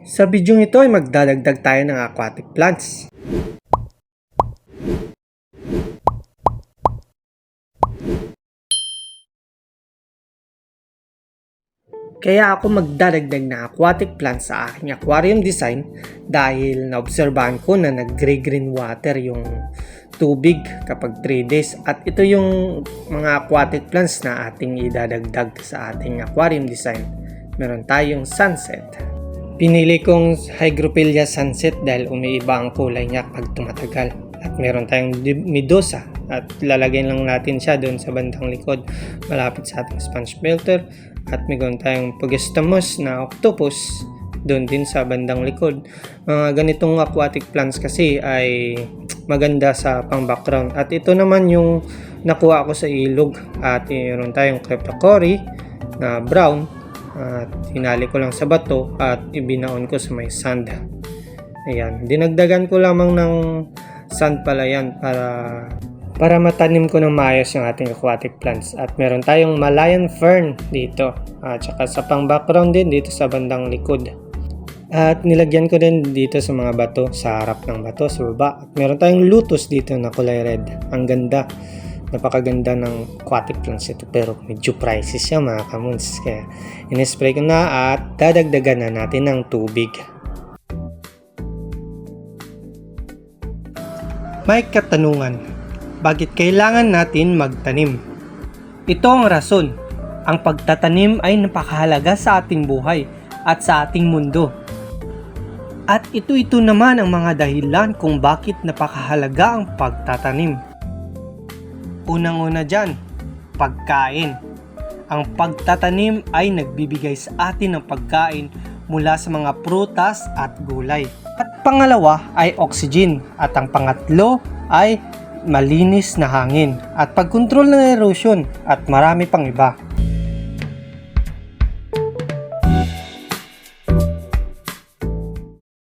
Sa bidyong ito ay magdadagdag tayo ng aquatic plants. Kaya ako magdadagdag ng aquatic plants sa aking aquarium design dahil naobserbahan ko na nag-gray-green water yung tubig kapag 3 days at ito yung mga aquatic plants na ating idadagdag sa ating aquarium design. Meron tayong sunset. Pinili kong Hygrophila sunset dahil umiiba ang kulay niya pag tumatagal. At meron tayong Medusa at lalagay lang natin siya doon sa bandang likod malapit sa ating sponge filter. At meron tayong Pugistomus na octopus doon din sa bandang likod. Mga ganitong aquatic plants kasi ay maganda sa pang background. At ito naman yung nakuha ko sa ilog. At meron tayong Cryptocory na brown. At hinali ko lang sa bato at ibinaon ko sa may sand. Ayan, dinagdagan ko lamang ng sand pala yan para matanim ko ng maayos yung ating aquatic plants. At meron tayong Malayan fern dito at saka sa pang background din dito sa bandang likod. At nilagyan ko din dito sa mga bato, sa harap ng bato, sa baba. At meron tayong Lotus dito na kulay red. Ang ganda, napakaganda ng aquatic plants ito, pero medyo pricey siya mga kamuns. Kaya in-spray ko na at dadagdagan na natin ng tubig. May katanungan, bakit kailangan natin magtanim? Ito ang rason. Ang pagtatanim ay napakahalaga sa ating buhay at sa ating mundo. At ito naman ang mga dahilan kung bakit napakahalaga ang pagtatanim. Unang-una dyan, pagkain. Ang pagtatanim ay nagbibigay sa atin ng pagkain mula sa mga prutas at gulay. At pangalawa ay oxygen. At ang pangatlo ay malinis na hangin at pagkontrol ng erosion at marami pang iba.